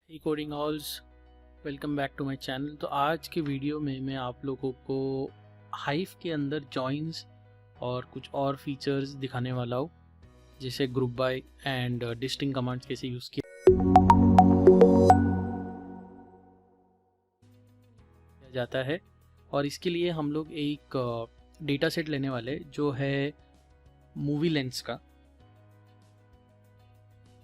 Hey coding owls, welcome back to my channel. तो आज के वीडियो में मैं आप लोगों को हाइव के अंदर जॉइंस और कुछ और फीचर्स दिखाने वाला हूँ, जैसे group by and distinct commands कैसे यूज़ किया जाता है। और इसके लिए हम लोग एक डेटा सेट लेने वाले जो है मूवी लेंस का।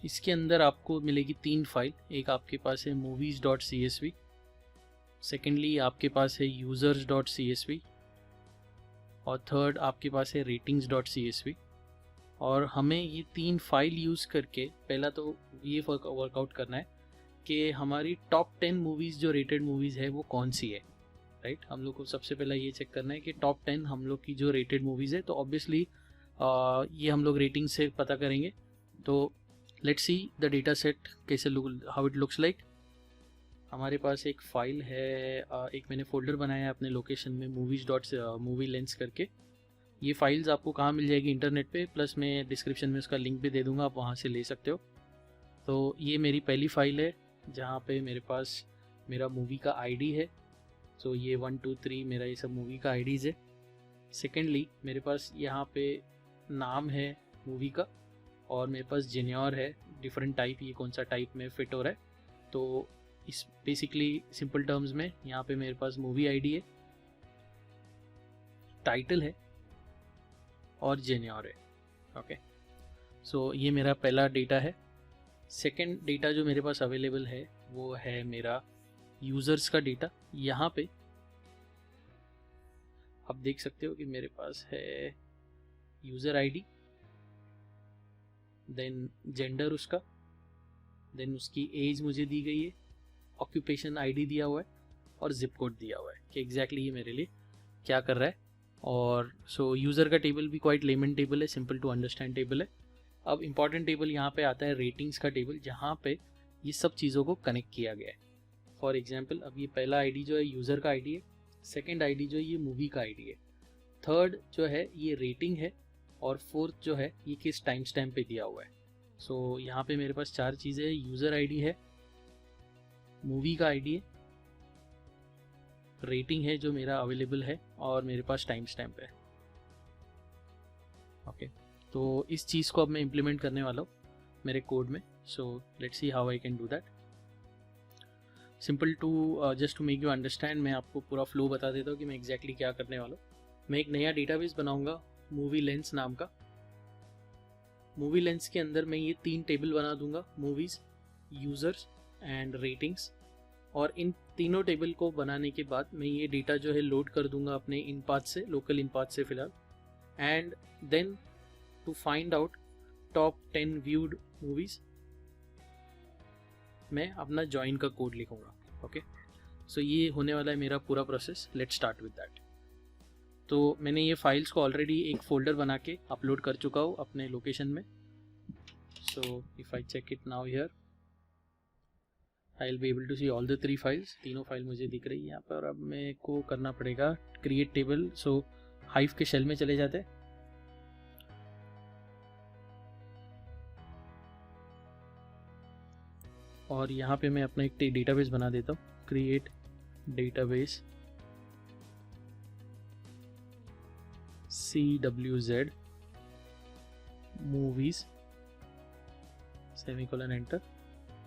इसके अंदर आपको मिलेगी 3 फाइल। एक आपके पास है movies.csv, सेकेंडली आपके पास है users.csv और थर्ड आपके पास है ratings.csv। और हमें ये 3 फाइल यूज़ करके पहला तो ये वर्कआउट करना है कि हमारी टॉप 10 मूवीज़ जो रेटेड मूवीज़ है वो कौन सी है, राइट। हम लोग को सबसे पहला ये चेक करना है कि टॉप 10 हम लोग की जो रेटेड मूवीज़ है, तो ऑब्वियसली ये हम लोग रेटिंग से पता करेंगे। तो let's see the data set कैसे हाउ इट लुक्स लाइक। हमारे पास एक फ़ाइल है, एक मैंने फ़ोल्डर बनाया है अपने लोकेशन में मूवी लेंस करके। ये फाइल्स आपको कहाँ मिल जाएगी इंटरनेट पे, प्लस मैं डिस्क्रिप्शन में उसका लिंक भी दे दूँगा, आप वहाँ से ले सकते हो। तो ये मेरी पहली फ़ाइल है जहाँ पे मेरे पास मेरा मूवी का आईडी है। सो ये 1 2 3 मेरा ये सब मूवी का आईडीज़ है। सेकेंडली मेरे पास यहाँ पे नाम है मूवी का और मेरे पास जेन्योर है, डिफरेंट टाइप, ये कौन सा टाइप में फिट हो रहा है। तो इस बेसिकली सिंपल टर्म्स में यहाँ पे मेरे पास मूवी आईडी है, टाइटल है और जेन्योर है। ओके, सो ये मेरा पहला डेटा है। सेकंड डेटा जो मेरे पास अवेलेबल है वो है मेरा यूज़र्स का डेटा। यहाँ पे आप देख सकते हो कि मेरे पास है यूज़र आईडी, देन जेंडर उसका, देन उसकी एज मुझे दी गई है, ऑक्यूपेशन आईडी दिया हुआ है और जिप कोड दिया हुआ है कि एग्जैक्टली ये मेरे लिए क्या कर रहा है। और सो यूज़र का टेबल भी क्वाइट लेमन टेबल है, सिंपल टू अंडरस्टैंड टेबल है। अब इम्पॉर्टेंट टेबल यहाँ पे आता है रेटिंग्स का टेबल, जहाँ पे ये सब चीज़ों को कनेक्ट किया गया है। फॉर एग्जांपल अब ये पहला आईडी जो है यूज़र का आईडी है, सेकंड आईडी जो है ये मूवी का आईडी है, थर्ड जो है ये रेटिंग है और फोर्थ जो है ये किस टाइम स्टैम्प पे दिया हुआ है। सो यहाँ पे मेरे पास 4 चीज़ें हैं, यूज़र आईडी है, मूवी का आईडी है, रेटिंग है जो मेरा अवेलेबल है और मेरे पास टाइम स्टैम्प है। ओके, तो इस चीज़ को अब मैं इम्प्लीमेंट करने वाला हूँ मेरे कोड में। So let's see how I can do that. Simple to just to make you understand, मैं आपको पूरा फ्लो बता देता हूँ कि मैं एग्जैक्टली क्या करने वाला हूँ। मैं एक नया डेटाबेस बनाऊँगा मूवी लेंस नाम का। मूवी लेंस के अंदर मैं ये 3 टेबल बना दूंगा, मूवीज़, यूज़र्स एंड रेटिंग्स। और इन तीनों टेबल को बनाने के बाद मैं ये डेटा जो है लोड कर दूंगा अपने इनपाथ से, लोकल इनपाथ से फ़िलहाल। And then to find out top 10 viewed movies मैं अपना जॉइन का कोड लिखूंगा। ओके, सो ये होने वाला है मेरा पूरा process. Let's start with that. तो मैंने ये फाइल्स को ऑलरेडी एक फ़ोल्डर बना के अपलोड कर चुका हूँ अपने लोकेशन में। So if I check it now here, I will be able to see all the 3 files. तीनों फाइल मुझे दिख रही है यहाँ पर। अब मेरे को करना पड़ेगा क्रिएट टेबल। सो हाइव के शेल में चले जाते हैं। और यहाँ पे मैं अपना एक डेटाबेस बना देता हूँ, create database CWZ movies semicolon enter,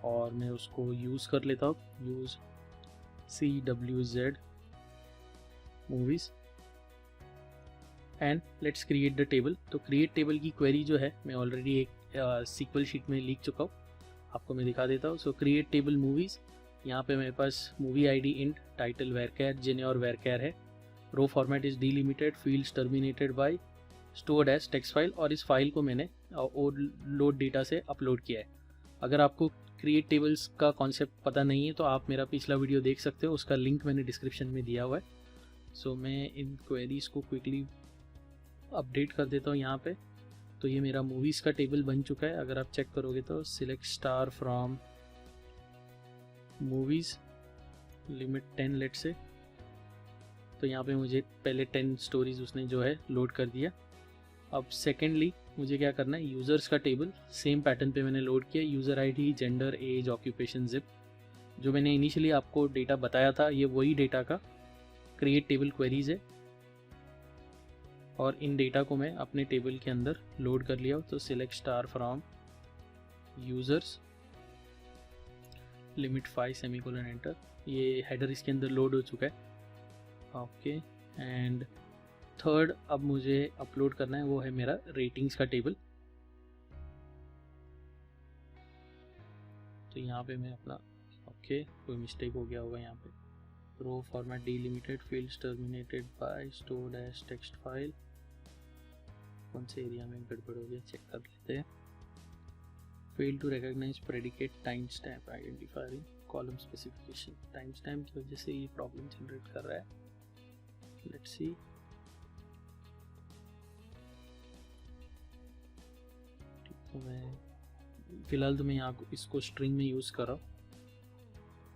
और मैं उसको यूज़ कर लेता हूँ, use CWZ movies and let's create the table. तो क्रिएट टेबल की क्वेरी जो है मैं ऑलरेडी एक सीक्वल शीट में लिख चुका हूँ, आपको मैं दिखा देता हूँ। सो क्रिएट टेबल मूवीज़, यहाँ पे मेरे पास movie ID int, title varchar, genre varchar है, row format is delimited, fields terminated by, stored as text file. और इस फाइल को मैंने लोड डेटा से अपलोड किया है। अगर आपको क्रिएट टेबल्स का कॉन्सेप्ट पता नहीं है तो आप मेरा पिछला वीडियो देख सकते हो, उसका लिंक मैंने डिस्क्रिप्शन में दिया हुआ है। सो मैं इन क्वेरीज़ को क्विकली अपडेट कर देता हूँ यहाँ पे। तो ये मेरा मूवीज़ का टेबल बन चुका है। अगर आप चेक करोगे तो select star from movies, limit 10 लेट से। तो यहाँ पे मुझे पहले 10 स्टोरीज उसने जो है लोड कर दिया। अब सेकेंडली मुझे क्या करना है, यूज़र्स का टेबल सेम पैटर्न पे मैंने लोड किया, user ID, gender, age, occupation, zip. जो मैंने इनिशियली आपको डेटा बताया था, ये वही डेटा का क्रिएट टेबल क्वेरीज है, और इन डेटा को मैं अपने टेबल के अंदर लोड कर लिया हूँ। तो select star from users limit 5 semicolon enter, ये हेडर इसके अंदर लोड हो चुका है। ओके, एंड थर्ड अब मुझे अपलोड करना है वो है मेरा रेटिंग्स का टेबल। तो यहाँ पे मैं अपना कोई मिस्टेक हो गया होगा यहाँ पे, row format delimited fields terminated by stored as text file, कौन से एरिया में गड़बड़ हो गया चेक कर लेते हैं। Fail to recognize predicate time stamp identifier in column specification, time stamp की वजह से ये प्रॉब्लम जनरेट कर रहा है। लेट्स सी, तो मैं फिलहाल तो मैं यहाँ इसको स्ट्रिंग में यूज़ कर रहा हूँ।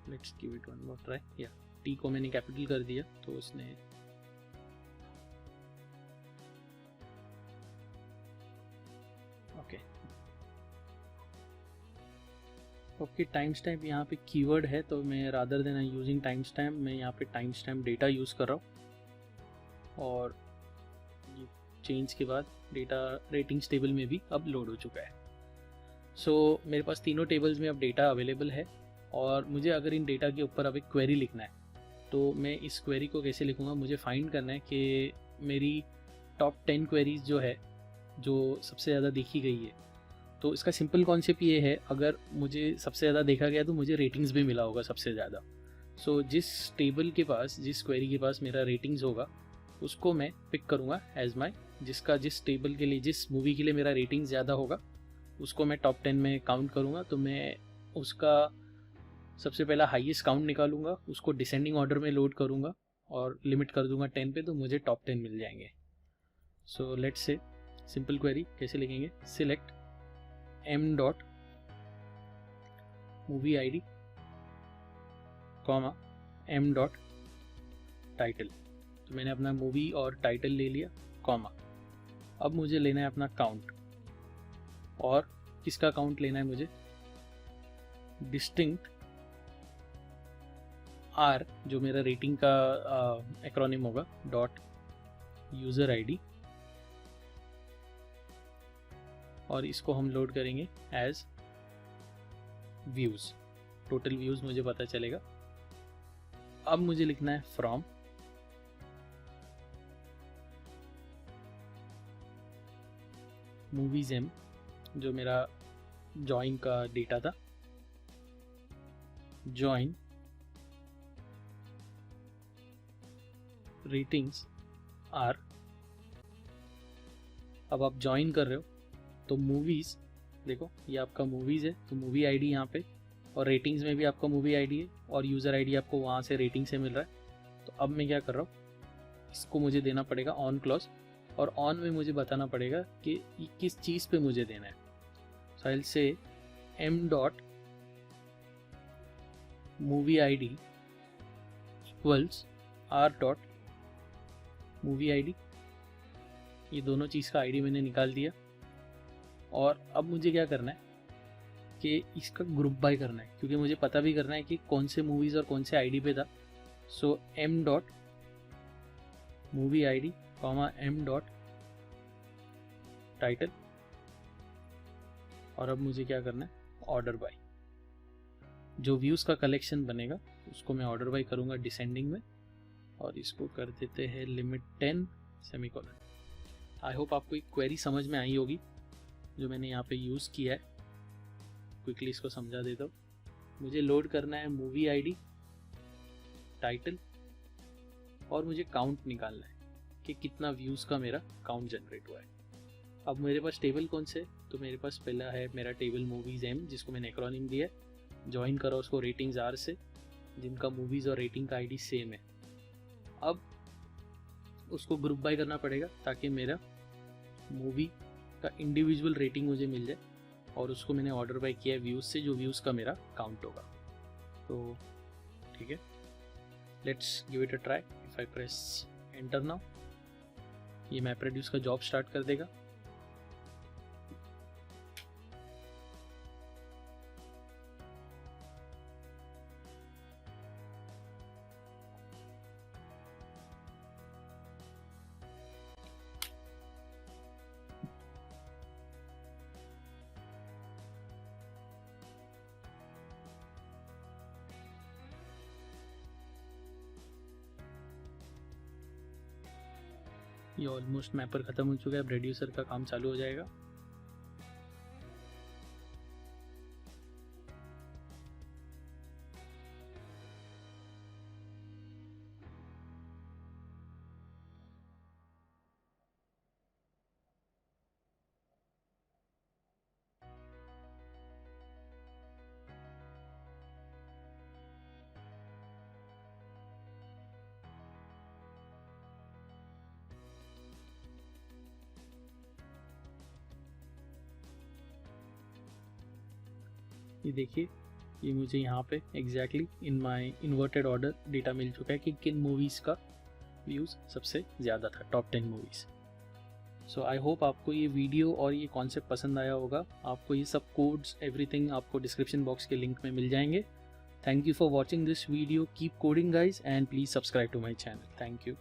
Let's give it one more try. या टी को मैंने कैपिटल कर दिया तो उसने ओके टाइम स्टैम्प यहाँ पे कीवर्ड है, तो मैं rather than using time stamp मैं यहाँ पे टाइम स्टैम्प डेटा यूज़ कर रहा हूँ। और ये चेंज के बाद डेटा रेटिंग्स टेबल में भी अब लोड हो चुका है। सो मेरे पास तीनों टेबल्स में अब डेटा अवेलेबल है, और मुझे अगर इन डेटा के ऊपर अब एक क्वेरी लिखना है तो मैं इस क्वेरी को कैसे लिखूँगा, मुझे फाइंड करना है कि मेरी टॉप 10 क्वेरीज जो है जो सबसे ज़्यादा देखी गई है। तो इसका सिंपल कॉन्सेप्ट ये है, अगर मुझे सबसे ज़्यादा देखा गया तो मुझे रेटिंग्स भी मिला होगा सबसे ज़्यादा। सो जिस टेबल के पास, जिस क्वेरी के पास मेरा रेटिंग्स होगा उसको मैं पिक करूँगा एज माई, जिस टेबल के लिए, जिस मूवी के लिए मेरा रेटिंग ज़्यादा होगा उसको मैं टॉप 10 में काउंट करूँगा। तो मैं उसका सबसे पहला हाईएस्ट काउंट निकालूंगा, उसको डिसेंडिंग ऑर्डर में लोड करूँगा और लिमिट कर दूंगा 10 पे, तो मुझे टॉप 10 मिल जाएंगे। So let's say simple query कैसे लिखेंगे, select m dot movie ID comma m dot title. तो मैंने अपना मूवी और टाइटल ले लिया, कॉमा। अब मुझे लेना है अपना काउंट, और किसका काउंट लेना है मुझे, डिस्टिंक्ट R जो मेरा रेटिंग का एक्रोनिम होगा, डॉट यूज़र ID, और इसको हम लोड करेंगे एज व्यूज़। टोटल व्यूज़ मुझे पता चलेगा। अब मुझे लिखना है फ्रॉम मूवीज M जो मेरा जॉइन का डेटा था, जॉइन रेटिंग्स R। अब आप जॉइन कर रहे हो तो मूवीज़, देखो ये आपका मूवीज़ है, तो मूवी ID यहाँ पे, और रेटिंग्स में भी आपका मूवी ID है, और यूज़र ID आपको वहाँ से रेटिंग से मिल रहा है। तो अब मैं क्या कर रहा हूँ, इसको मुझे देना पड़ेगा ऑन क्लॉज, और ऑन में मुझे बताना पड़ेगा कि किस चीज़ पे मुझे देना है। सो आई से m dot movie ID equals r dot movie ID। ये दोनों चीज़ का ID मैंने निकाल दिया, और अब मुझे क्या करना है कि इसका ग्रुप बाय करना है, क्योंकि मुझे पता भी करना है कि कौन से मूवीज़ और कौन से ID पे था। सो m dot movie ID comma m dot title, और अब मुझे क्या करना है, ऑर्डर बाय। जो व्यूज़ का कलेक्शन बनेगा उसको मैं ऑर्डर बाय करूँगा डिसेंडिंग में, और इसको कर देते हैं लिमिट 10 सेमीकोलन। आई होप आपको एक क्वेरी समझ में आई होगी जो मैंने यहाँ पे यूज़ किया है। क्विकली इसको समझा देता हूँ। मुझे लोड करना है मूवी ID, टाइटल, और मुझे काउंट निकालना है कि कितना व्यूज़ का मेरा काउंट जनरेट हुआ है। अब मेरे पास टेबल कौन से, तो मेरे पास पहला है मेरा टेबल मूवीज़ M जिसको मैंने एक्रोनिम दिया है, ज्वाइन करा उसको रेटिंग्स R से, जिनका मूवीज़ और रेटिंग का ID सेम है। अब उसको ग्रुप बाय करना पड़ेगा ताकि मेरा मूवी का इंडिविजुअल रेटिंग मुझे मिल जाए, और उसको मैंने ऑर्डर बाय किया है व्यूज़ से, जो व्यूज़ का मेरा काउंट होगा। तो ठीक है, let's give it a try. If I press enter now, ये मैप रेड्यूस का जॉब स्टार्ट कर देगा। ये ऑलमोस्ट मैपर ख़त्म हो चुका है, अब रेड्यूसर का काम चालू हो जाएगा। ये देखिए, ये मुझे यहाँ पे exactly in my inverted order data मिल चुका है कि किन मूवीज़ का व्यूज़ सबसे ज़्यादा था, top 10 movies. So I hope आपको ये वीडियो और ये कॉन्सेप्ट पसंद आया होगा। आपको ये सब कोड्स एवरीथिंग आपको डिस्क्रिप्शन बॉक्स के लिंक में मिल जाएंगे। Thank you for watching this video, keep coding guys, and please subscribe to my channel. Thank you.